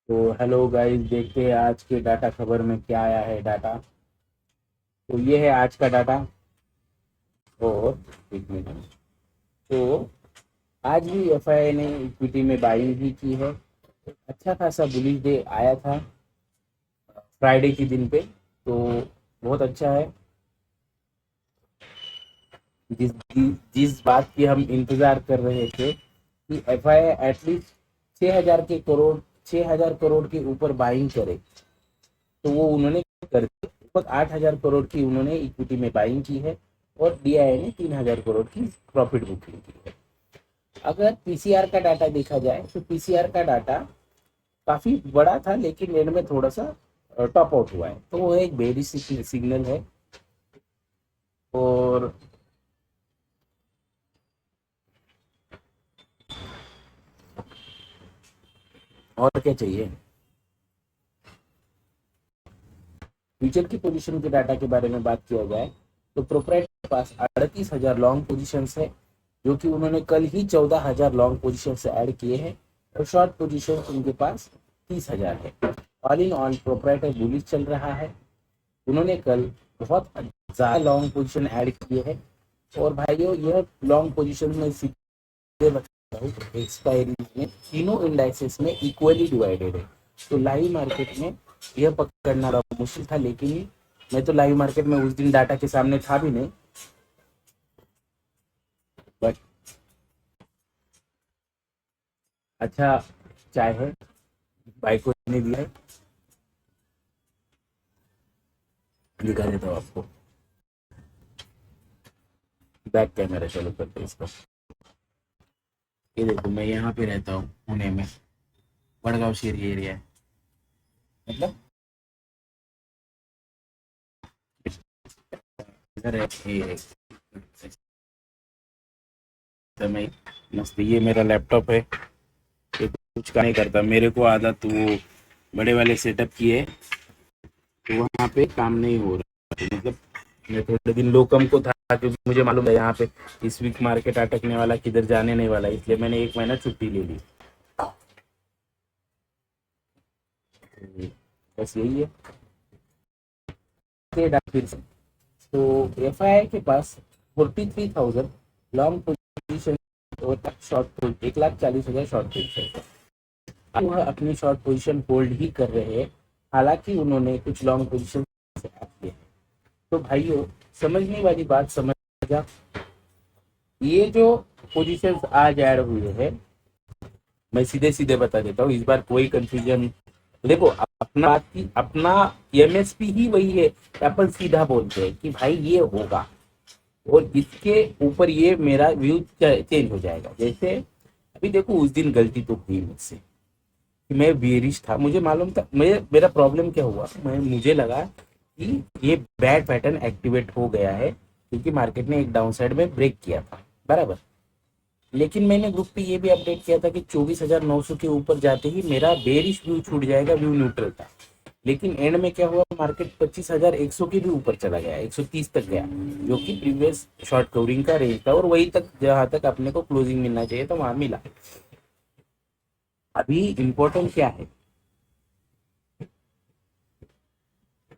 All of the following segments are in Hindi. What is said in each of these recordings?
तो हेलो गाइस, देखते हैं आज के डाटा खबर में क्या आया है डाटा। तो ये है आज का डाटा। और एक मिनट। तो आज भी एफआईआई ने इक्विटी में बाइंग ही की है। अच्छा खासा बुलिश डे आया था फ्राइडे के दिन पे। तो बहुत अच्छा है। जिस जिस बात की हम इंतजार कर रहे थे कि एफआईआई एटलीस्ट 6,000 करोड़ के ऊपर बाइंग करे, तो वो उन्होंने कर दी। लगभग 8,000 करोड़ की उन्होंने इक्विटी में बाइंग की है और डीआईआई ने 3,000 करोड़ की प्रॉफिट बुकिंग की है। अगर पीसीआर का डाटा देखा जाए तो पीसीआर का डाटा काफी बड़ा था, लेकिन एंड में थोड़ा सा टॉप आउट हुआ है, तो वो एक बेरी सिग्नल है। और और क्या चाहिए। फ्यूचर की पोजीशन के डाटा के बारे में बात किया जाए तो प्रोपराइटर के पास 38,000 लॉन्ग पोजीशन है, जो कि उन्होंने कल ही 14,000 लॉन्ग पोजीशन से ऐड किए हैं। और शॉर्ट पोजीशन उनके पास 30,000 है। All in all proprietor bullish चल रहा है। उन्होंने कल बहुत ज्यादा लॉन्ग पोजीशन ऐड किए हैं। और भाइयों, यह लॉन्ग पोजीशन में सीधे बता हूँ, एक्सपायरी में तीनों इंडाइसेस में इक्वली डिवाइडेड है। तो लाइव मार्केट में यह पकड़ना बड़ा मुश्किल था, लेकिन मैं तो लाइव मार्केट में उस दिन डाटा के सामने था भी नहीं। बट अच्छा चाय है, भाई को नहीं दिया है, दिखा देता हूँ आपको। बैक कैमरा चलो करते हैं इसका। ये देखो, मैं यहाँ पे रहता हूँ पुणे में, वडगांव शहरी एरिया है। मतलब इधर है ये समय। मस्त, ये मेरा लैपटॉप है। ये कुछ काम नहीं करता, मेरे को आदत वो बड़े वाले सेटअप की है, तो वहाँ पे काम नहीं हो रहा। मतलब मैं थोड़े दिन लोकम को था, क्योंकि मुझे मालूम है यहाँ पे इस वीक मार्केट अटकने वाला, किधर जाने नहीं वाला, इसलिए मैंने 1 महीना छुट्टी ले ली। तो बस यही है। फिर से तो एफआईआई के पास 43,000 लॉन्ग पोजीशन और शॉर्ट 1,40,000 शॉर्ट पोजीशन। अब वह अपनी शॉर्ट पोजीशन होल्ड ही कर रहे हैं, हालांकि उन्होंने कुछ लॉन्ग पोजीशन से ऐड किए। तो भाइयों, समझने वाली बात समझ जा। ये जो पोजीशंस आज ऐड हुए हैं, मैं सीधे सीधे बता देता हूँ, इस बार कोई कंफ्यूजन। देखो, अपना अपना एमएसपी ही वही है। एप्पल सीधा बोलते हैं कि भाई ये होगा, और इसके ऊपर ये मेरा व्यू चेंज हो जाएगा। जैसे अभी देखो, उस दिन गलती तो हुई मुझसे कि मैं बेरिश था, मुझे मालूम था। मेरा प्रॉब्लम क्या हुआ, मुझे लगा कि ये बैड पैटर्न एक्टिवेट हो गया है, क्योंकि मार्केट ने एक डाउन साइड में ब्रेक किया था, बराबर। लेकिन मैंने ग्रुप पे ये भी अपडेट किया था कि 24,900 के ऊपर जाते ही मेरा बेरिश व्यू छूट जाएगा, व्यू न्यूट्रल था। लेकिन एंड में क्या हुआ, मार्केट 25,100 के भी ऊपर चला गया, 130 तक गया, जो कि प्रीवियस शॉर्ट कवरिंग का रेंज था, और वही तक जहां तक अपने को क्लोजिंग मिलना चाहिए था वहां मिला। अभी इम्पोर्टेंट क्या है,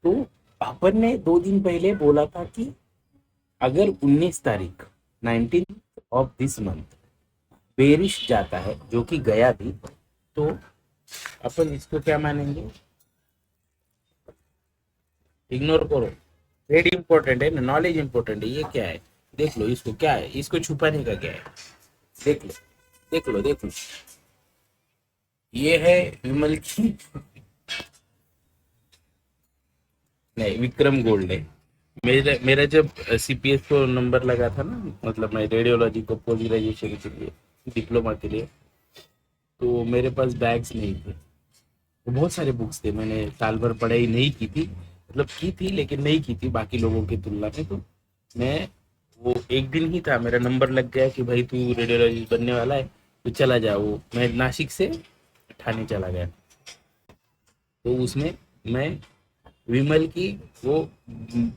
तो अपन ने 2 दिन पहले बोला था कि अगर 19 तारीख 19 ऑफ दिस मंथ बेरिश जाता है, जो कि गया भी, तो अपन इसको क्या मानेंगे, इग्नोर करो। ट्रेड इंपॉर्टेंट है ना, नॉलेज इंपॉर्टेंट है। ये क्या है, देख लो इसको, क्या है, इसको छुपाने का क्या है। देख लो, देख लो, देख लो। ये है विमल की, नहीं, विक्रम गोल्ड है। मेरा मेरा जब सीपीएस को नंबर लगा था ना, मतलब मैं रेडियोलॉजी को पोस्ट ग्रेजुएशन के लिए, डिप्लोमा के लिए, तो मेरे पास बैग्स नहीं थे। तो बहुत सारे बुक्स थे, मैंने साल भर पढ़ाई नहीं की थी, मतलब की थी लेकिन नहीं की थी बाकी लोगों की तुलना में। तो मैं, वो एक दिन ही था, मेरा नंबर लग गया कि भाई तू रेडियोलॉजिस्ट बनने वाला है, तो चला जा। वो मैं नासिक से ठाणे चला गया। तो उसमें मैं विमल की वो,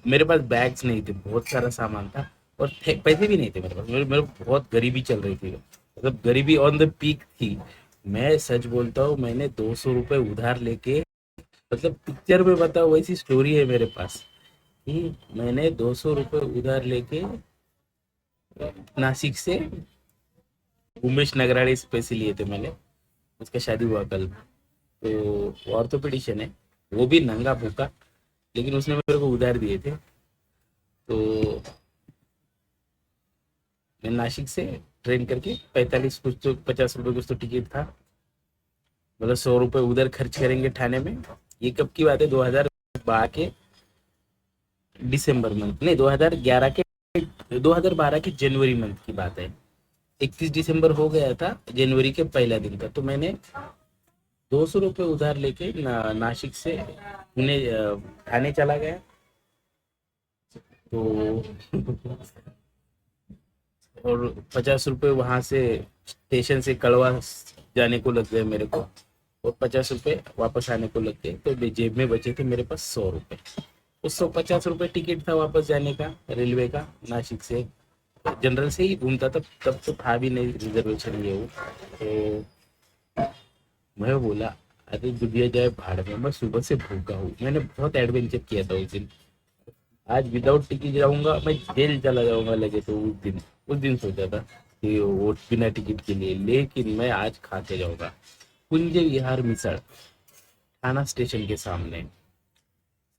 मेरे पास बैग्स नहीं थे, बहुत सारा सामान था, और पैसे भी नहीं थे मेरे पास। मेरे बहुत गरीबी चल रही थी, मतलब गरीबी ऑन द पीक थी। मैं सच बोलता हूँ, मैंने 200 रुपये उधार लेके, मतलब पिक्चर में बताओ वैसी स्टोरी है मेरे पास कि मैंने 200 रुपये उधार लेके नासिक से उमेश नगराड़े से पैसे लिए थे मैंने। उसका शादी हुआ कल, तो ऑर्थोपेडिशियन है, वो भी नंगा भूखा, लेकिन उसने मेरे को उधार दिए थे। तो मैं नासिक से ट्रेन करके 45 कुछ तो 50 रुपये कुछ तो टिकट था, मतलब 100 रुपये उधर खर्च करेंगे ठाणे में। ये कब की बात है, 2012 के दिसंबर मंथ, नहीं 2011 के 2012 के जनवरी मंथ की बात है। 31 दिसंबर हो गया था, जनवरी के पहला दिन का। तो मैंने 200 रुपये उधार लेके नासिक से पुणे ठाणे चला गया। तो और 50 रुपये वहां से स्टेशन से कड़वा जाने को लग गए मेरे को, और 50 रुपये वापस आने को लग गए। तो जेब में बचे थे मेरे पास 100 रुपये। उस 150 रुपये टिकट था वापस जाने का, रेलवे का, नासिक से। जनरल से ही घूमता था, तब तो था भी नहीं रिजर्वेशन ये वो। तो मैं बोला, अरे दुनिया जाए भाड़ में, मैं सुबह से भूखा हूँ। मैंने बहुत एडवेंचर किया था उस दिन। आज विदाउट टिकट जाऊंगा, मैं जेल चला जाऊंगा लगे तो उस दिन सोचा था कि वो बिना टिकट के लिए, लेकिन मैं आज खा के जाऊंगा। कुंज विहार मिसळ, थाना स्टेशन के सामने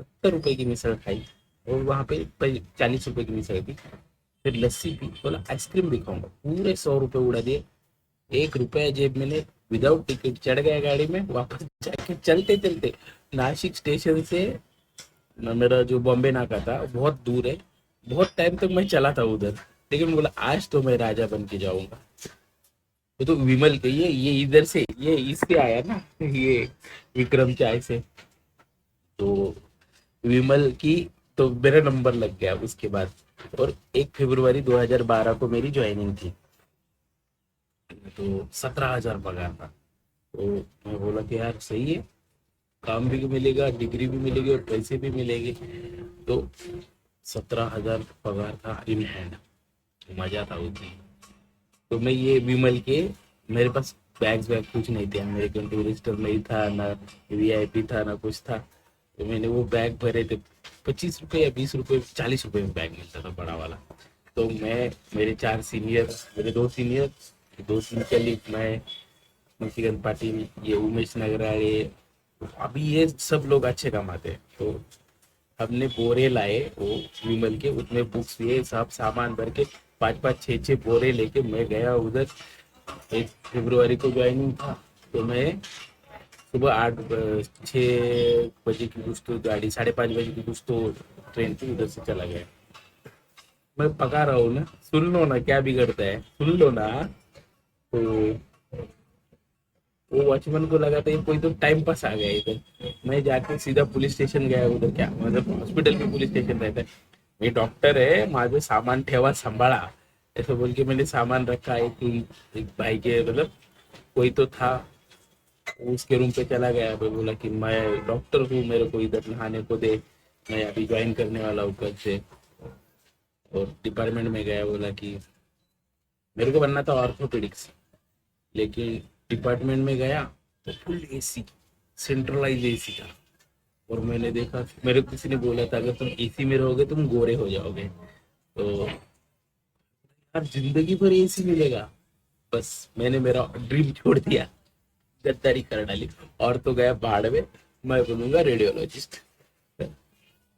70 रुपए की मिसळ खाई, और वहां पे 40 रुपए की मिसळ थी। फिर लस्सी पी, बोला आइसक्रीम भी खाऊंगा, पूरे 100 रुपए उड़ा दिए। 1 रुपया जेब में ले, विदाउट टिकट चढ़ गया गाड़ी में, वापस जाके चलते चलते नासिक स्टेशन से मेरा जो बॉम्बे नाका था बहुत दूर है, बहुत टाइम तक मैं चला था उधर। लेकिन बोला आज तो मैं राजा बन के जाऊंगा। तो विमल के ये इधर से ये इससे आया ना, ये विक्रम चाय से। तो विमल की, तो मेरा नंबर लग गया उसके बाद। और 1 फरवरी 2012 को मेरी ज्वाइनिंग थी। तो 17,000 पगार था। तो मैं बोला कि यार सही है, काम भी मिलेगा, डिग्री भी मिलेगी और पैसे भी मिलेंगे। तो 17,000 पगार था इन हैंड, मजा था उस दिन। तो मैं ये विमल के, मेरे पास बैग्स वैग कुछ नहीं थे, अमेरिकन टूरिस्टर नहीं था ना, वीआईपी था ना कुछ था। तो मैंने वो बैग भरे थे, 25 रुपये या 20 रुपये 40 रुपये में बैग मिलता था बड़ा वाला। तो मैं, मेरे 4 सीनियर, मेरे 2 सीनियर, 2 तीन कलीग, मैं, मुंशीगंज पाटिल, ये उमेश नगराळे, अभी ये सब लोग अच्छे कमाते हैं। तो हमने बोरे लाए वो विमल के, उसमें बुक्स ये सब सामान भर के 5-5 6-6 बोरे लेके मैं गया उधर। 1 फरवरी को ज्वाइनिंग था। तो मैं सुबह 6 बजे की कुछ तो गाड़ी, 5:30 बजे की कुछ तो ट्रेन थी, उधर से चला गया। मैं पका रहा हूँ ना, सुन लो ना क्या बिगड़ता है, सुन लो ना। तो वो वॉचमैन को लगा था ये कोई तो टाइम पास आ गया इधर। मैं जाके सीधा पुलिस स्टेशन गया उधर, क्या मतलब हॉस्पिटल में पुलिस स्टेशन रहता है। ये डॉक्टर है, माझे सामान ठेवा सांभाळा, ऐसे बोल के मैंने सामान रखा। एक भाई के, मतलब कोई तो था, उसके रूम पे चला गया। मैं बोला कि मैं डॉक्टर हूँ, मेरे को इधर नहाने को दे, मैं अभी ज्वाइन करने वाला हूँ कल से। और डिपार्टमेंट में गया, बोला कि मेरे को बनना था ऑर्थोपेडिक्स, लेकिन डिपार्टमेंट में गया तो फुल एसी, सेंट्रलाइज एसी था। और मैंने देखा, मेरे को किसी ने बोला था अगर तुम एसी में रहोगे तुम गोरे हो जाओगे। तो यार जिंदगी भर एसी मिलेगा, बस मैंने मेरा ड्रीम छोड़ दिया, गद्दारी कर डाली, और तो गया भाड़ में, मैं बनूंगा रेडियोलॉजिस्ट।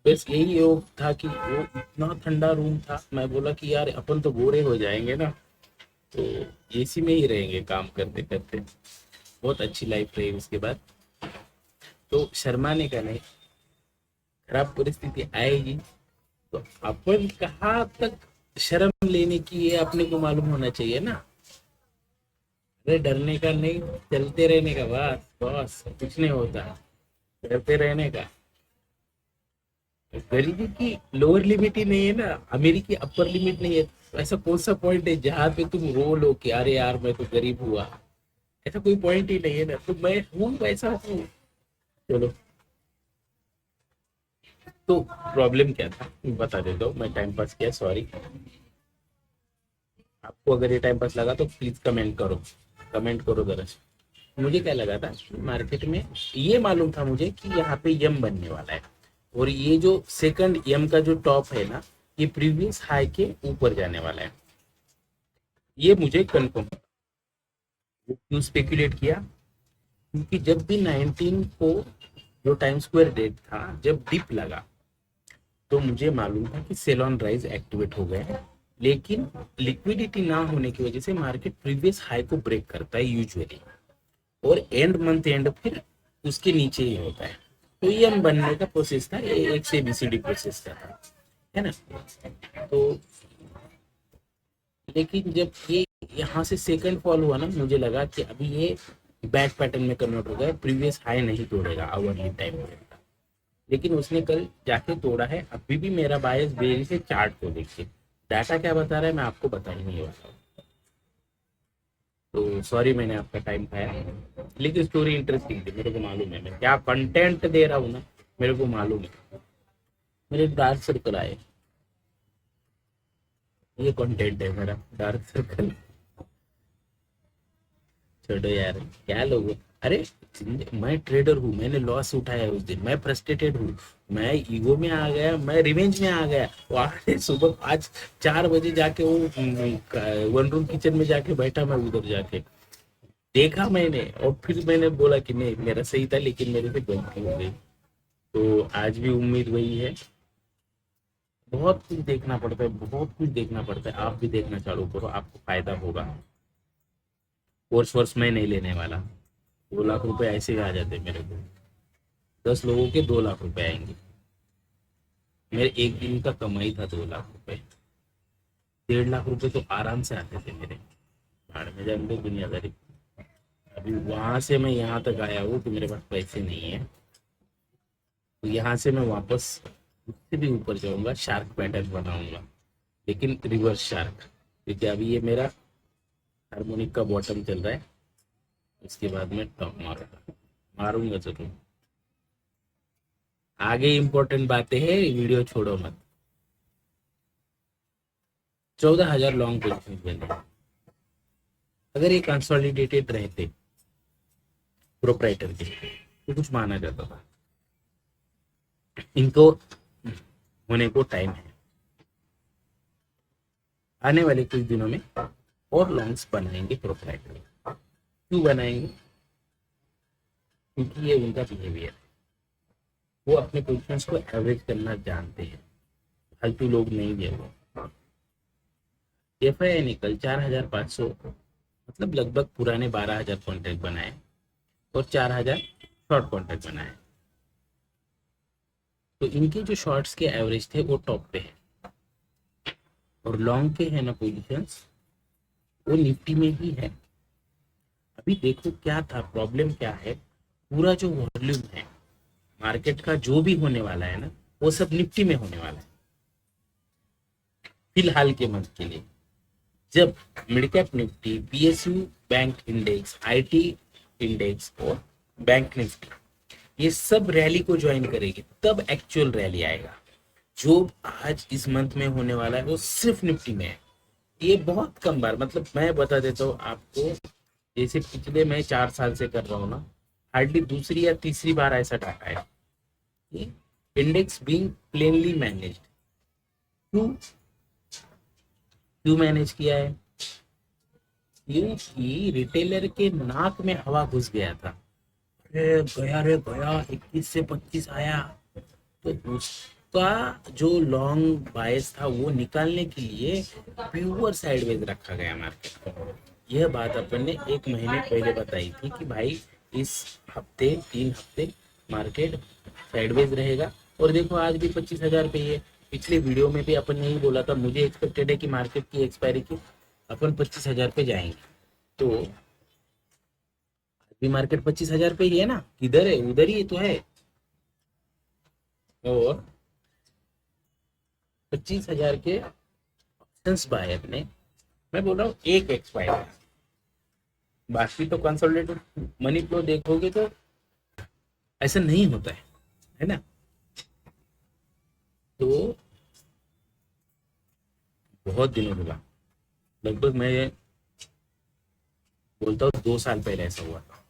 बस यही योग था कि वो इतना ठंडा रूम था। मैं बोला कि यार अपन तो गोरे हो जाएंगे ना, तो एसी में ही रहेंगे काम करते करते। बहुत अच्छी लाइफ रही उसके बाद। तो शर्माने का नहीं, खराब परिस्थिति आएगी तो अपन कहाँ तक शर्म लेने की, ये अपने को मालूम होना चाहिए ना। अरे डरने का नहीं, चलते रहने का, बस बस कुछ नहीं होता, डरते रहने का। गरीबी की लोअर लिमिट ही नहीं है ना, अमीरी की अपर लिमिट नहीं है। ऐसा कौन सा पॉइंट है जहां पे तुम रो लो कि अरे यार मैं तो गरीब हुआ, ऐसा कोई पॉइंट ही नहीं है ना। तो मैं हूँ वैसा हूँ, चलो। तो प्रॉब्लम क्या था बता देता हूँ, मैं टाइम पास किया, सॉरी। आपको अगर ये टाइम पास लगा तो प्लीज कमेंट करो, कमेंट करो जरा। मुझे क्या लगा था मार्केट में, ये मालूम था मुझे कि यहाँ पे यम बनने वाला है, और ये जो सेकंड यम का जो टॉप है ना, ये प्रीवियस हाई के ऊपर जाने वाला है, ये मुझे कंफर्म। क्यों स्पेकुलेट किया? क्योंकि जब भी 19 को जो टाइम स्क्वायर डेट था, जब डिप लगा तो मुझे मालूम था कि सेल ऑन राइज एक्टिवेट हो गए हैं, लेकिन लिक्विडिटी ना होने की वजह से मार्केट प्रीवियस हाई को ब्रेक करता है यूजुअली, और एंड मंथ एंड फिर उसके नीचे ही होता है। तो ये हम बनने का प्रोसेस था, ये एक से बीसीडी प्रोसेस का था, है ना। तो लेकिन जब ये यहाँ से सेकंड फॉल हुआ ना, मुझे लगा कि अभी ये बैक पैटर्न में कन्वर्ट हो गया, प्रीवियस हाई नहीं तोड़ेगा आवरली टाइम में। लेकिन उसने कल जाके तोड़ा है। अभी भी मेरा बायस बेरिश है, चार्ट को देखिए, डाटा क्या बता रहा है मैं आपको बता ही नहीं वाला। तो सॉरी मैंने आपका टाइम खाया, लेकिन स्टोरी इंटरेस्टिंग थी, मेरे को मालूम है मैं क्या कंटेंट दे रहा हूँ ना, मेरे को मालूम है। मेरे डार्क सर्कल आए, ये कंटेंट है मेरा डार्क सर्कल। छोड़ो यार, क्या लोग। अरे मैं ट्रेडर हूँ, मैंने लॉस उठाया उस दिन, मैं फ्रस्ट्रेटेड हूँ, मैं ईगो में आ गया, मैं रिवेंज में आ गया। वहां सुबह आज 4 बजे जाके वो वन रूम किचन में जाके बैठा, मैं उधर जाके देखा मैंने, और फिर मैंने बोला कि नहीं मेरा सही था, लेकिन मेरे से गलती हो गई। तो आज भी उम्मीद वही है। बहुत कुछ देखना पड़ता है, बहुत कुछ देखना पड़ता है, आप भी देखना चालू करो, आपको फायदा होगा। कोर्स वर्स मैं नहीं लेने वाला, 2 लाख रुपए ऐसे ही आ जाते मेरे को, 10 लोगों के 2 लाख रुपए आएंगे। मेरे एक दिन का कमाई था 2 लाख रुपए, 1.5 लाख रुपए तो आराम से आते थे मेरे। भाड़ में जाने दुनियादारी। अभी वहां से मैं यहाँ तक आया हूँ कि मेरे पास पैसे नहीं है, तो यहाँ से मैं वापस उससे भी ऊपर जाऊंगा, शार्क पैटर्न बनाऊंगा, लेकिन रिवर्स शार्क, क्योंकि अभी ये मेरा हार्मोनिक का बॉटम चल रहा है, उसके बाद में टॉप मारूंगा, मारूंगा जरूर। आगे इंपॉर्टेंट बातें हैं, वीडियो छोड़ो मत। 14,000 लॉन्ग पोजिशन बने, अगर ये कंसोलिडेटेड रहते प्रोप्राइटर के, तो कुछ माना जाता था। इनको होने को टाइम है, आने वाले कुछ दिनों में और लॉन्ग्स बनाएंगे प्रोप्राइटर। क्यों बनाएंगे? क्योंकि ये उनका बिहेवियर है, वो अपने पोजिशंस को एवरेज करना जानते हैं, फालतू लोग नहीं है वो। एफ आई निकल 4,500, मतलब लगभग पुराने 12,000 कॉन्ट्रैक्ट बनाए और 4,000 शॉर्ट कॉन्ट्रैक्ट बनाए। तो इनके जो शॉर्ट्स के एवरेज थे वो टॉप पे है, और लॉन्ग के है ना पोजीशंस, वो निफ्टी में ही है। अभी देखो क्या था, प्रॉब्लम क्या है, पूरा जो वॉल्यूम है मार्केट का जो भी होने वाला है ना, वो सब निफ्टी में होने वाला है फिलहाल के मंथ के लिए। जब mid cap Nifty, PSU bank index, IT index और बैंक निफ्टी ये सब रैली को ज्वाइन करेगी, तब एक्चुअल रैली आएगा। जो आज इस मंथ में होने वाला है वो सिर्फ निफ्टी में है। ये बहुत कम बार, मतलब मैं बता देता हूँ आपको, जैसे पिछले मैं 4 साल से कर रहा हूँ ना, हार्डली दूसरी या तीसरी बार ऐसा डाटा है कि इंडेक्स बीइंग प्लेनली मैनेज्ड। क्यों क्यों मैनेज किया है? क्योंकि रिटेलर के नाक में हवा घुस गया था, अरे गया रे गया, 21 से 25 आया, तो उसका जो लॉन्ग बायस था वो निकालने के लिए प्योर साइडवेज रखा गया मार्केट को। यह बात अपन ने 1 महीने पहले बताई थी कि भाई इस हफ्ते 3 हफ्ते मार्केट साइडवेज रहेगा, और देखो आज भी 25,000 पे ही है। पिछले वीडियो में भी अपन ने ही बोला था, मुझे एक्सपेक्टेड है कि मार्केट की एक्सपायरी की अपन 25,000 पे जाएंगे। तो अभी मार्केट 25,000 पे ही है ना, किधर है? उधर ही तो है। और 25,000 के ऑप्शंस बायर ने, मैं बोल रहा हूँ एक एक्सपायर है, बाकी तो कंसोलिडेटेड मनी फ्लो देखोगे तो ऐसा नहीं होता है ना। तो बहुत दिनों के बाद, लगभग मैं बोलता हूँ 2 साल पहले ऐसा हुआ था,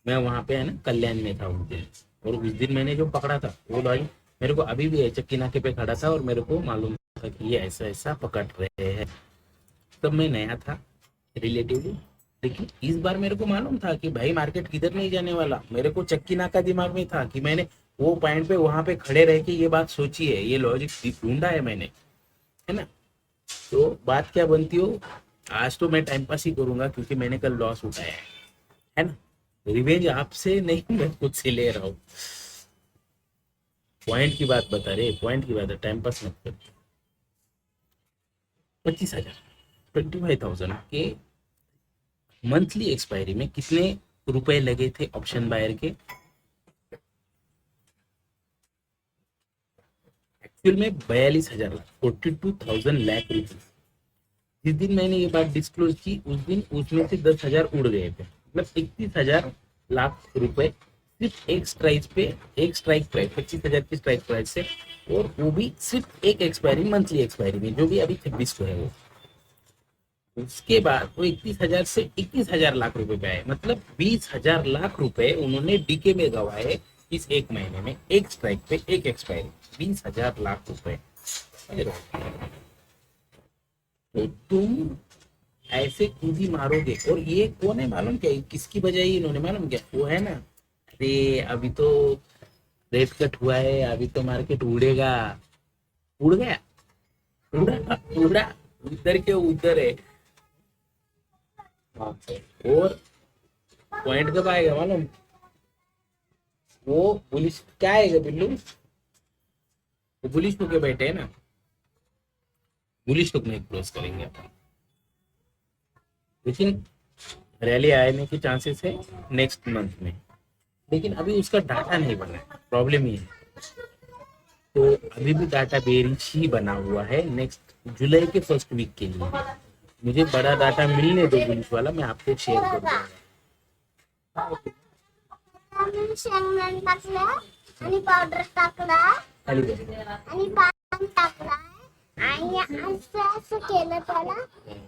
मैं वहाँ पे है ना कल्याण में था उस दिन, और उस दिन मैंने जो पकड़ा था वो लॉरी मेरे को अभी भी है, चक्की नाके पे खड़ा था और मेरे को मालूम था कि ये ऐसा ऐसा पकड़ रहे हैं। तब मैं नया था रिलेटिवली, लेकिन इस बार मेरे को मालूम था कि भाई मार्केट किधर नहीं जाने वाला। मेरे को चक्की नाका दिमाग में था कि मैंने वो पॉइंट पे वहां पे खड़े रह के ये बात सोची है, ये लॉजिक ढूंढा है मैंने, है ना। तो बात क्या बनती हो, आज तो मैं टाइम पास ही करूंगा क्योंकि मैंने कल लॉस उठाया है ना। रिवेंज आपसे नहीं, मैं खुद से ले रहा हूँ। पॉइंट की बात बता रहे, पॉइंट की बात है, टाइम पास मत कर। 25,000, 25,000 के मंथली एक्सपायरी में कितने रुपए लगे थे ऑप्शन बायर के? एक्चुअल में 42,000 लाख, 42,000 लाख रुपीज। जिस दिन मैंने ये बात डिस्क्लोज की उस दिन उसमें से 10,000 उड़ गए थे, मतलब 31,000 लाख रुपए सिर्फ एक स्ट्राइक पे, एक स्ट्राइक प्राइस 25,000 की स्ट्राइक प्राइस से, और वो भी सिर्फ एक एक्सपायरी, मंथली एक्सपायरी में, जो भी अभी 26 को है वो। उसके बाद वो 31,000 से 21,000 लाख रुपए पे आए, मतलब 20,000 लाख रुपए उन्होंने डीके में गवाए इस एक महीने में, एक स्ट्राइक पे एक एक्सपायरी, 20,000 लाख रुपए। तो तुम ऐसे खुद ही मारोगे। और ये कौन है मालूम क्या, किसकी बजाई इन्होंने मालूम क्या, वो है ना, अरे अभी तो रेट कट हुआ है, अभी तो मार्केट उड़ेगा। उड़ गया, उड़ा उड़ा, उधर के उधर है। और पॉइंट कब आएगा मालूम, वो पुलिस क्या आएगा बिल्लू, वो पुलिस होके बैठे है ना, पुलिस टुक में क्लोज करेंगे अपन। लेकिन रैली आने के चांसेस है नेक्स्ट मंथ में, लेकिन अभी उसका डाटा नहीं बना है, प्रॉब्लम ये है। तो अभी भी डाटा बेरिश ही बना हुआ है नेक्स्ट जुलाई के फर्स्ट वीक के लिए। मुझे बड़ा डाटा मिलने दो पुलिस वाला, मैं आपको शेयर कर दूंगा। शेंगदाणे टाकलं आणि पावडर टाकला आणि पान टाकला आणि असं असं केलं त्याला,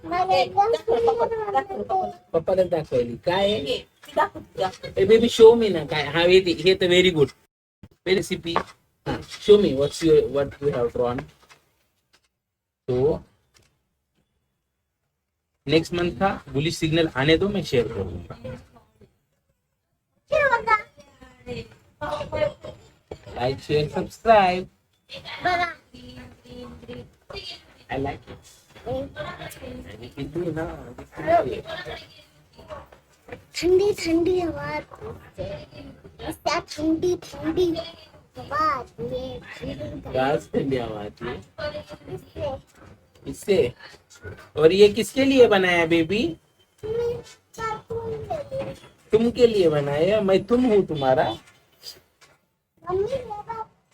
मग एकदम पप्पाला दाखवली काय बेबी, शो मी ना काय, हा हे तर very good recipe, show me what you have drawn. तो नेक्स्ट मंथ का बुलिश सिग्नल आने दो, मैं शेयर कर दूंगा। Like share subscribe, I like it ना। ठंडी ठंडी हवा, ठंडी ठंडी हवा, ठंडी हवा आती है इससे। और ये किसके लिए बनाया बेबी, तुम के लिए बनाया, मैं तुम हूँ तुम्हारा।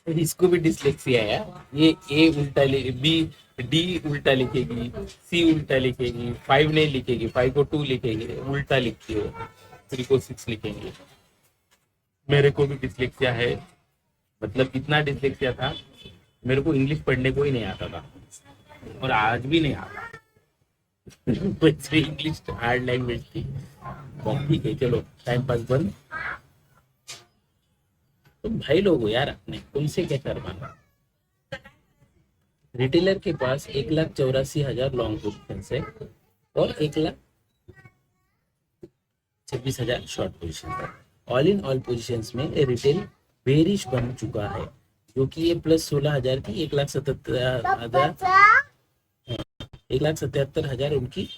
इसको भी डिसलेक्सिया है, ये ए उल्टा बी डी उल्टा लिखेगी, सी उल्टा लिखेगी, 5 नहीं लिखेगी, 5 को 2 लिखेगी, उल्टा लिखती हो, 3 को 6 लिखेंगे। मेरे को भी डिसलेक्सिया है, मतलब इतना डिसलेक्सिया था मेरे को इंग्लिश पढ़ने को ही नहीं आता था, और आज भी नहीं आता। बच्चे इंग्लिश हार्ड लैंग्वेज थी। ठीक है चलो, टाइम पास बंद। तुम भाई लोग हो यार अपने, तुमसे क्या करवाना। रिटेलर के पास 1,84,000 लॉन्ग पोजिशन है और 1,26,000 शॉर्ट पोजिशन है। ऑल इन ऑल पोजिशंस में रिटेल बेरिश बन चुका है, जो कि ये प्लस 16,000 की 1,77,000 उनकी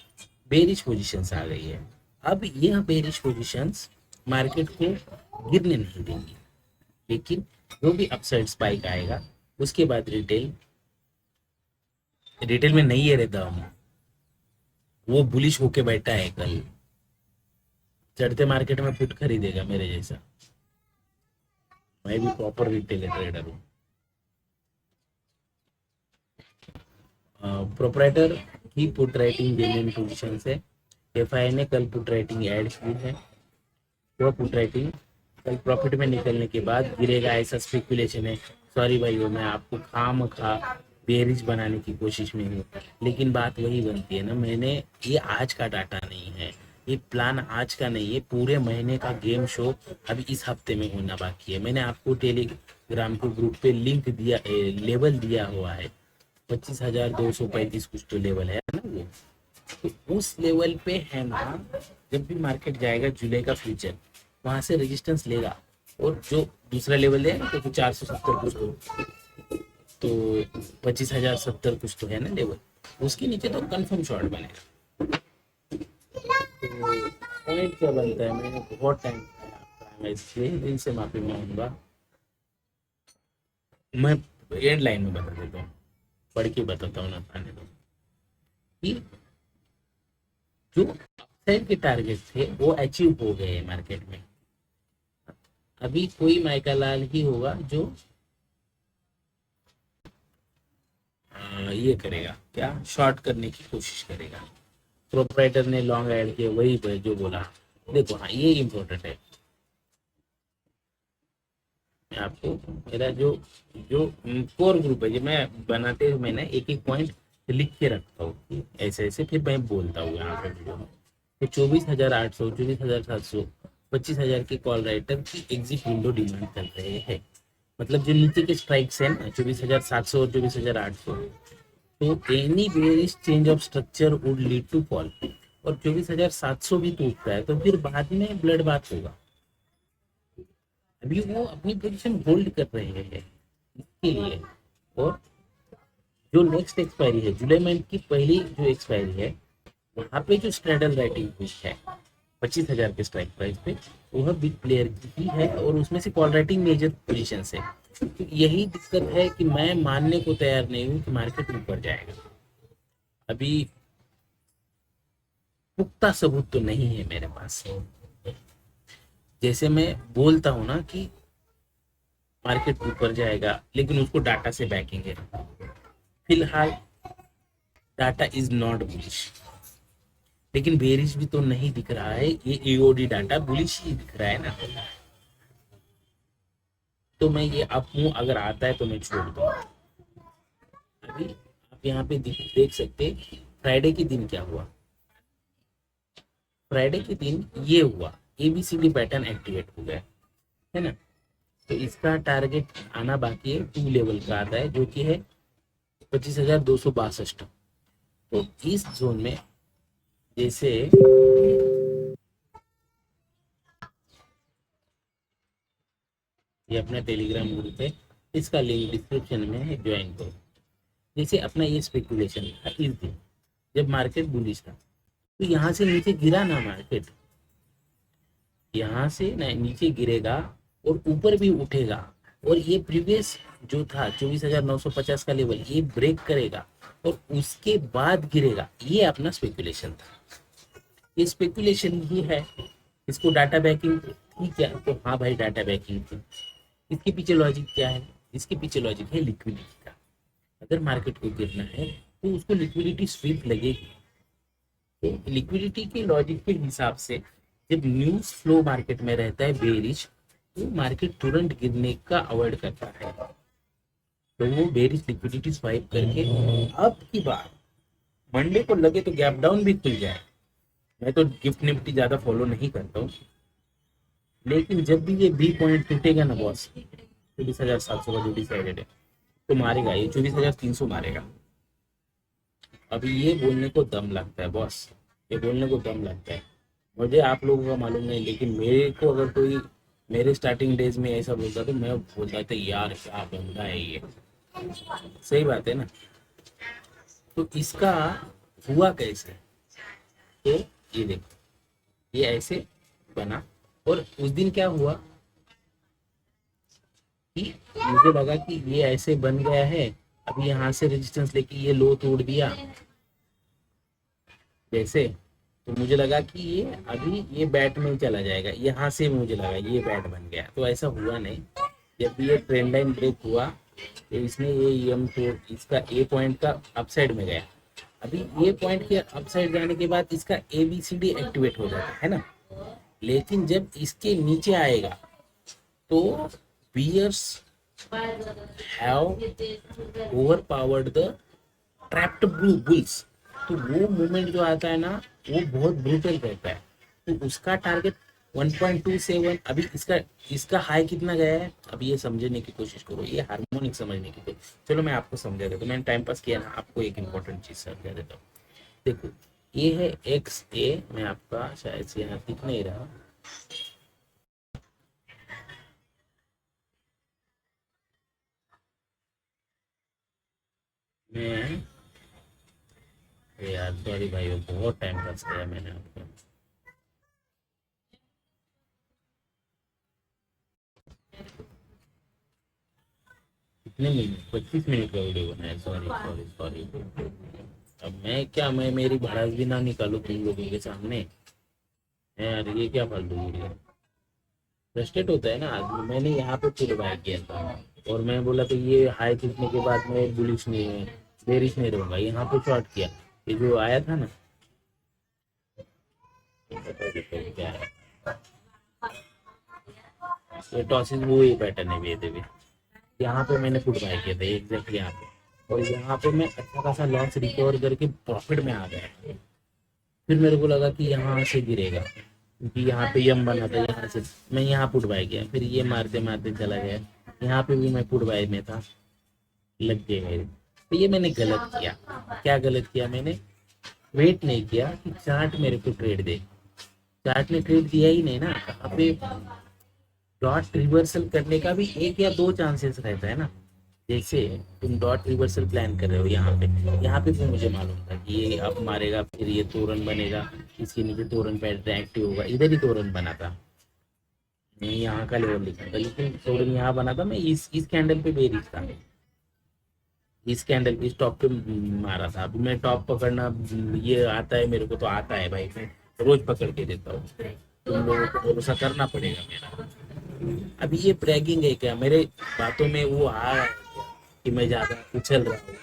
बेरिश पोजिशंस आ गई है। अब यह बेरिश पोजिशंस मार्केट को गिरने नहीं देंगी, लेकिन जो भी अपसाइड स्पाइक आएगा उसके बाद रिटेल में नहीं है रहता हूँ, वो बुलिश होके बैठा है। कल चढ़ते मार्केट में पुट खरीदेगा मेरे जैसा। मैं भी प्रॉपर रिटेल ट्रेडर हूँ। प्रोपराइटर की पुट राइटिंग जेन्युइन पोजीशन है। एफआई ने कल पुट राइटिंग ऐड की है, वो पुट राइटिंग कल प्रॉफिट में निकलने के बाद गिरेगा ऐसा स्पेकुलेशन है। सॉरी भाइयों, मैं आपको खाम खा बेरिश बनाने की कोशिश में हूँ, लेकिन बात वही बनती है ना, मैंने ये आज का डाटा नहीं है, ये प्लान आज का नहीं है, पूरे महीने का गेम शो अभी इस हफ्ते में होना बाकी है। मैंने आपको टेलीग्राम के ग्रुप पे लिंक दिया, लेवल दिया हुआ है 25,235 कुछ तो लेवल है ना वो। तो उस लेवल पे है ना, जब भी मार्केट जाएगा जुलाई का फ्यूचर वहां से रेजिस्टेंस लेगा। और जो दूसरा लेवल है ना, तो 470 कुछ तो 25,070 कुछ तो है ना लेवल, उसके नीचे तो कंफर्म शॉर्ट बनेगा। तो पॉइंट क्या बनता है, मैंने बहुत टाइम मैं 6 दिन से माफी मांगूंगा। मैं एंड लाइन में बता देता हूँ, पढ़ के बताता हूँ ना, आने दो कि जो अपसाइड के टारगेट थे वो अचीव हो गए मार्केट में। अभी कोई माइका लाल ही होगा जो ये करेगा, क्या शॉर्ट करने की कोशिश करेगा। प्रोपराइटर ने लॉन्ग ऐड किया, वही जो बोला। देखो हाँ, ये इम्पोर्टेंट है। मैं आपको मेरा जो जो कोर ग्रुप है, जो मैं बनाते हुए मैंने एक एक पॉइंट लिख के रखता हूँ ऐसे ऐसे, फिर मैं बोलता हूँ यहाँ पे वीडियो में। तो 24,800, 24,700, 25,000 के कॉल राइटर की एग्जिट विंडो डिमांड कर रहे हैं। मतलब जो नीचे के स्ट्राइक्स हैं ना, 24,700 और 24,800, तो any bearish change of structure would lead to fall. और 24,700 भी टूटता है तो फिर बाद में ब्लड बात होगा। अभी वो अपनी पोजीशन होल्ड कर रहे हैं इसके लिए। और जो नेक्स्ट एक्सपायरी है जुलाई मंथ की पहली जो एक्सपायरी है, वहां पे जो स्ट्रेडल राइटिंग हुई है 25,000 के स्ट्राइक प्राइस पे, वह बिग प्लेयर की ही है और उसमें से कॉल राइटिंग मेजर पोजीशन है। तो यही दिक्कत है कि मैं मानने को तैयार नहीं हूँ कि मार्केट ऊपर जाएगा। अभी पुख्ता सबूत तो नहीं है मेरे पास। जैसे मैं बोलता हूँ ना कि मार्केट ऊपर जाएगा, लेकिन उसको डाटा से बैकिंग है। फिलहाल डाटा इज नॉट बुलिश, लेकिन बेरिश भी तो नहीं दिख रहा है। ये ईओडी डाटा बुलिश ही दिख रहा है ना। तो मैं ये अब हूँ, अगर आता है तो मैं छोड़ दूंगा। अभी आप यहाँ पे देख सकते फ्राइडे के दिन क्या हुआ। फ्राइडे के दिन ये हुआ, एबीसीडी पैटर्न एक्टिवेट हो गया है ना। तो इसका टारगेट आना बाकी है, 2 लेवल का आता है जो कि है 25,262। तो इस जोन में जैसे ये अपना टेलीग्राम ग्रुप है, इसका लिंक डिस्क्रिप्शन में है, ज्वाइन करो। जैसे अपना ये स्पेकुलेशन था इस दिन जब मार्केट बुलिश था, तो यहाँ से नीचे गिरा ना मार्केट, यहाँ से नीचे गिरेगा और ऊपर भी उठेगा। और ये प्रीवियस जो था 24,950 का लेवल, ये ब्रेक करेगा और उसके बाद गिरेगा। ये अपना स्पेकुलेशन था, ये स्पेकुलेशन ही है। इसको डाटा बैकिंग थी क्या, तो हाँ भाई डाटा बैकिंग थी। इसके पीछे लॉजिक क्या है, इसके पीछे लॉजिक है लिक्विडिटी का। अगर मार्केट को गिरना है तो उसको लिक्विडिटी स्वीप लगेगी। तो लिक्विडिटी के लॉजिक के हिसाब से जब न्यूज फ्लो मार्केट में रहता है बेरिश, तो मार्केट तुरंत गिरने का अवॉइड करता है। तो वो बेरिश लिक्विडिटी स्वाइप करके अब की बार मंडे को लगे तो गैप डाउन भी खुल जाए। मैं तो गिफ्ट निफ्टी ज्यादा फॉलो नहीं करता हूँ, लेकिन जब भी ये बी पॉइंट टूटेगा ना बॉस, 24,700 का जो डिसाइडेड है, तो मारेगा ये 24,300 मारेगा। अभी ये बोलने को दम लगता है बॉस, ये बोलने को दम लगता है। मुझे आप लोगों का मालूम नहीं, लेकिन मेरे को अगर कोई मेरे स्टार्टिंग डेज में ऐसा बोलता तो मैं बोलता था यार क्या बंदा है ये। सही बात है ना। तो इसका हुआ कैसे, तो ये देखो ये ऐसे बना। और उस दिन क्या हुआ कि मुझे लगा कि ये ऐसे बन गया है, अभी यहाँ से रेजिस्टेंस लेके ये लो तोड़ दिया जैसे, तो मुझे लगा कि ये अभी ये बैट में चला जाएगा। यहाँ से मुझे लगा ये बैट बन गया, तो ऐसा हुआ नहीं। जब ये ट्रेंड लाइन ब्रेक हुआ तो इसने ये एम तो इसका ए पॉइंट का अपसाइड में गया। अभी ए पॉइंट के अपसाइड जाने के बाद इसका A B C D activate हो जाता है ना। लेकिन जब इसके नीचे आएगा तो bears have overpowered the trapped bulls. तो वो मूवमेंट जो आता है ना, वो बहुत ब्रूटल रहता है। तो उसका टारगेट 1.27। अभी इसका इसका हाई कितना गया है, अभी ये समझने की कोशिश करो, ये हार्मोनिक समझने की कोशिश। चलो मैं आपको समझा देता हूँ, मैंने टाइम पास किया ना, आपको एक इंपॉर्टेंट चीज समझा देता हूँ। देखो ये है एक्स ए, मैं आपका शायद से यहाँ दिख नहीं रहा, मैं यार सॉरी भाई, बहुत टाइम पास किया मैंने आपको। कितने मिनट, 25 मिनट का वीडियो बनाया, सॉरी सॉरी सॉरी। अब मैं क्या, मैं मेरी भड़ास भी ना निकालू तुम लोगों के सामने है यार, ये क्या फालतू वीडियो। फ्रस्ट्रेट होता है ना आदमी। मैंने यहाँ पे पुल बाय किया था और मैं बोला तो ये हाई खींचने के बाद मैं बुलिश नहीं है, बेरिश नहीं रहूंगा, यहाँ पे शॉर्ट किया, ये जो आया था ना, क्या है ये टॉसिस, वो ही पैटर्न है ये देवी। यहाँ पे मैंने पुट बाय किया था एग्जैक्टली यहाँ पे, और यहाँ पे मैं अच्छा खासा लॉस रिकवर करके प्रॉफिट में आ गया। फिर मेरे को लगा कि यहाँ से गिरेगा, क्योंकि यहाँ पे यम बना था, यहाँ से मैं यहाँ पुट बाय किया, फिर ये मारते मारते चला गया, यहाँ पे भी मैं पुट बाय में था, लग गए मेरे। तो ये मैंने गलत किया। क्या गलत किया मैंने, वेट नहीं किया कि चार्ट मेरे को ट्रेड दे। चार्ट ने ट्रेड दिया ही नहीं ना, कहाँ पे डॉट रिवर्सल करने का भी एक या दो चांसेस रहता है ना। जैसे तुम डॉट रिवर्सल प्लान कर रहे हो यहाँ पे भी मुझे मालूम था कि ये अब मारेगा, फिर ये तोरन बनेगा, इसके नीचे तोरन पैटर्न एक्टिव होगा, इधर ही तोरन बना था, मैं यहाँ का लेवल लिखा था, लेकिन तोरन यहाँ बना था, मैं इस कैंडल पे बेरिश था, इस कैंडल इस टॉप पे मारा था। अभी मैं टॉप पकड़ना, ये आता है मेरे को, तो आता है भाई, मैं रोज पकड़ के देता हूँ, तुम लोगों को भरोसा करना पड़ेगा मेरा। अभी ये ब्रैगिंग है क्या, मेरे बातों में वो आ रहा है कि मैं ज्यादा उछल रहा हूँ,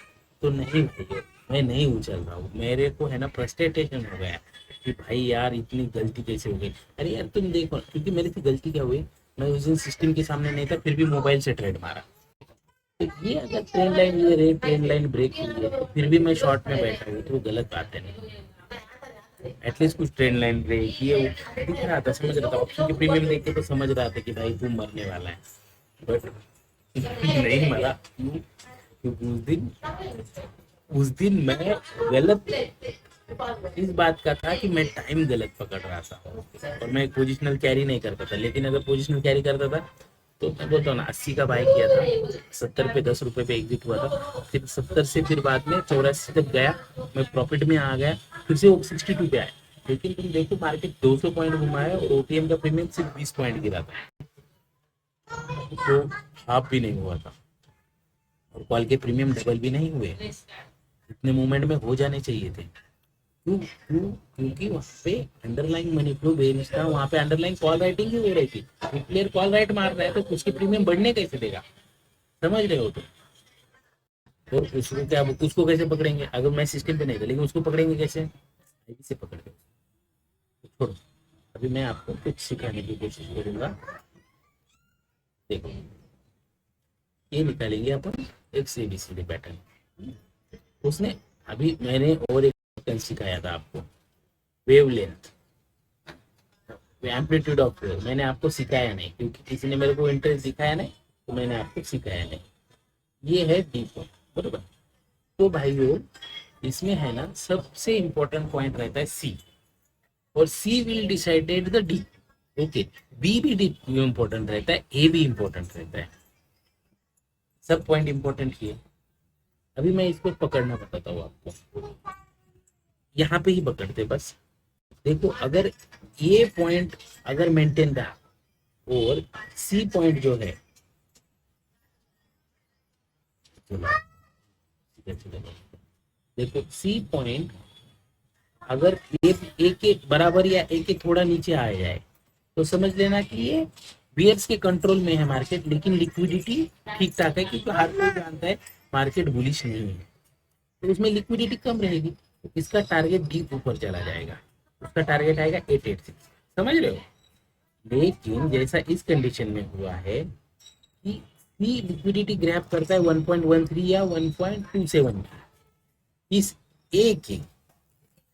तो नहीं भाई, मैं नहीं उछल रहा हूँ, मेरे को है ना फ्रस्ट्रेटेशन हो गया कि भाई यार इतनी गलती कैसे हो गई। अरे यार तुम देखो, क्योंकि मेरी से गलती क्या हुई, मैं उस दिन सिस्टम के सामने नहीं था, फिर भी मोबाइल से ट्रेड मारा। तो ये अगर ट्रेंड लाइन, ये रेट ट्रेंड लाइन ब्रेक हुई है, तो फिर भी मैं शॉर्ट में बैठा हूँ, तो गलत बात है नहीं। एटलीस्ट कुछ ट्रेंड लाइन ब्रेक ये दिख रहा था, समझ रहा था, ऑप्शन के प्रीमियम देख के तो समझ रहा था कि भाई तू मरने वाला है, बट नहीं मरा। क्यों? क्योंकि उस दिन मैं गलत इस बात का था कि मैं टाइम गलत पकड़ रहा था, और मैं पोजिशनल कैरी नहीं करता था। लेकिन अगर पोजिशनल कैरी करता था तो मैं बोलता हूँ ना, 80 का बाय किया था, 70 पे 10 रुपए पे एग्जिट हुआ था, फिर 70 से फिर बाद में 84 तक गया, मैं प्रॉफिट में आ गया, फिर से वो 62 पे आया। लेकिन तुम देखो मार्केट 200 पॉइंट घुमाया और ओटीएम का प्रीमियम सिर्फ 20 पॉइंट गिरा था, तो हाफ भी नहीं हुआ था, और कॉल के प्रीमियम डबल भी नहीं हुए, इतने मूवमेंट में हो जाने चाहिए थे। क्यों क्यों क्योंकि वहाँ पे अंडरलाइन मनी फ्लो बेरिश था, वहाँ पे अंडरलाइन कॉल राइटिंग ही हो रही थी। प्लेयर कॉल राइट मार रहा है तो उसकी प्रीमियम बढ़ने कैसे देगा, समझ रहे हो तो उसको क्या, उसको कैसे पकड़ेंगे, अगर मैं सिस्टम पे नहीं था, लेकिन उसको पकड़ेंगे कैसे, आईबी से पकड़ के। तो छोड़ो, अभी मैं आपको कुछ सिखाने की कोशिश करूंगा। देखो ये निकालेंगे अपन एक सीबीसीडी पैटर्न, उसने अभी मैंने और एक पैटर्न सिखाया था आपको, वेवलेंथ, एम्पलीट्यूड ऑफ वेव, मैंने आपको सिखाया नहीं, क्योंकि किसी ने मेरे को इंटरेस्ट दिखाया नहीं, तो मैंने आपको सिखाया नहीं। ये है डी पॉइंट, बरोबर। तो भाइयों इसमें है ना, सबसे इंपॉर्टेंट पॉइंट रहता है सी, और C will decided the D. Okay, B भी डी इंपॉर्टेंट रहता है, ए भी इंपॉर्टेंट रहता है, सब पॉइंट इंपॉर्टेंट ही है। अभी मैं इसको पकड़ना बताता हूँ आपको, यहाँ पे ही पकड़ते बस। देखो अगर ये पॉइंट अगर मेंटेन रहा, और सी पॉइंट जो है, देखो सी पॉइंट अगर ए के बराबर या ए के थोड़ा नीचे आ जाए, तो समझ लेना कि ये बियर्स के कंट्रोल में है मार्केट, लेकिन लिक्विडिटी ठीक ठाक है, क्योंकि हर कोई जानता है मार्केट बुलिश नहीं है, तो उसमें लिक्विडिटी कम रहेगी, तो इसका टारगेट डीप ऊपर चला जाएगा, उसका टारगेट आएगा 886, समझ रहे हो। लेकिन जैसा इस कंडीशन में हुआ है कि सी लिक्विडिटी ग्रैब करता है 1.13 या 1.27 की, इस ए की,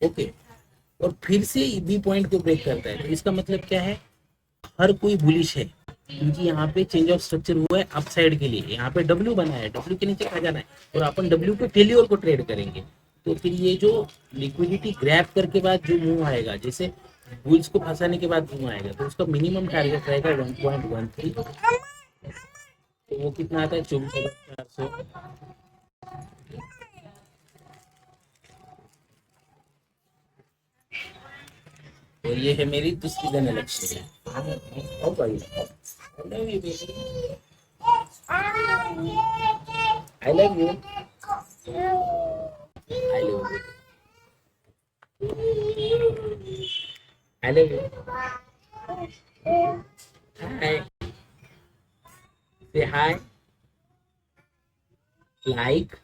ओके, और फिर से बी पॉइंट को ब्रेक करता है, तो इसका मतलब क्या है, हर कोई बुलिश है, क्योंकि यहाँ पे चेंज ऑफ स्ट्रक्चर हुआ है अपसाइड के लिए, यहाँ पे डब्ल्यू बना है, डब्ल्यू के नीचे खा जाना है, और अपन डब्ल्यू के फेलियर को ट्रेड करेंगे। तो फिर ये जो लिक्विडिटी ग्रैब करके बाद जो मूव आएगा, जैसे बुल्स को फंसाने के बाद मूव आएगा, तो उसका मिनिमम टारगेट रहेगा 1.13। तो वो कितना आता है, 24,400। और ये है मेरी दूसरी गन इलेक्शन। ओ भाई, I love you, I love you, I love you, hi, से hi, like,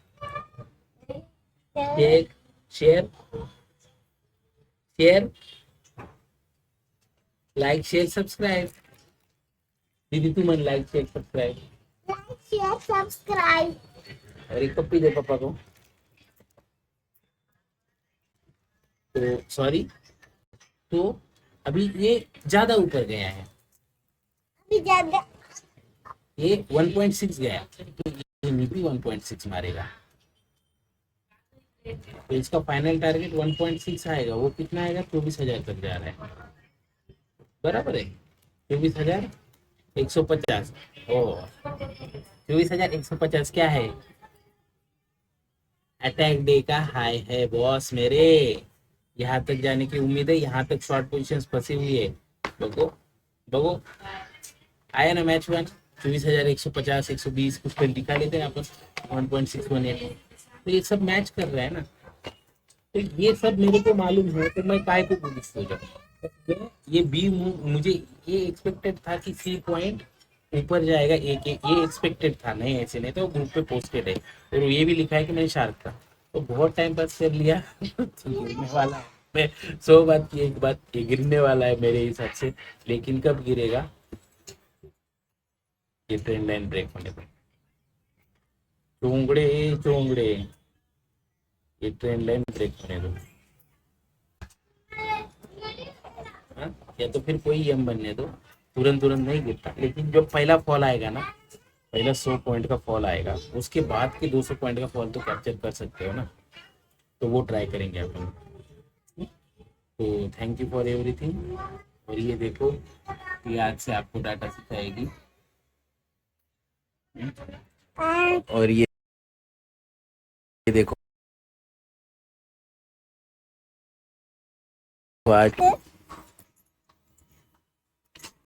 share, share, share, like share subscribe. दीदी तू मन like share subscribe, like share subscribe. और एक पप्पी दे पापा को। तो सॉरी, तो अभी ये ज्यादा ऊपर गया है, अभी ज्यादा, ये 1.6 गया, तो ये निफ्टी 1.6 मारेगा, तो इसका फाइनल टारगेट 1.6 आएगा। वो कितना आएगा, 24,000 तक जा रहा है, बराबर है, 24,150। ओ, 24,150 क्या है, अटैक डे का हाई है बॉस मेरे। यहाँ तक जाने की उम्मीद है, यहाँ तक शॉर्ट पोजीशन फंसी हुई है। बगो बगो, आया ना मैच वन, 24,150, 120 कुछ पे दिखा लेते हैं अपन, 1.618। तो ये सब मैच कर रहा है ना, तो ये सब मेरे को मालूम है, तो मैं काय को बुलिश हो जाऊँ। ये बी मुझे ये एक्सपेक्टेड था कि सी पॉइंट ऊपर जाएगा, एक ये एक्सपेक्टेड था, नहीं ऐसे नहीं, तो ग्रुप पे पोस्टेड है, और ये भी लिखा है कि मैं शार्क था, तो बहुत टाइम पास कर लिया। तो गिरने वाला है, मैं 100 बात की एक बात, ये गिरने वाला है मेरे हिसाब से, लेकिन कब गिरेगा, ये ट्रेंड लाइन ब्रेक होने पर। चोंगड़े चोंगड़े, ये ट्रेंड लाइन ब्रेक होने दो, हाँ? या तो फिर कोई एम बनने दो, तुरंत तुरंत नहीं गिरता, लेकिन जो पहला फॉल आएगा ना, पहला 100 पॉइंट का फॉल आएगा, उसके बाद के 200 पॉइंट का फॉल तो कैप्चर कर सकते हो ना, तो वो ट्राई करेंगे अपन। तो थैंक यू फॉर एवरीथिंग। और ये देखो, ये आज से आपको डाटा सिखाएगी, और ये देखो आज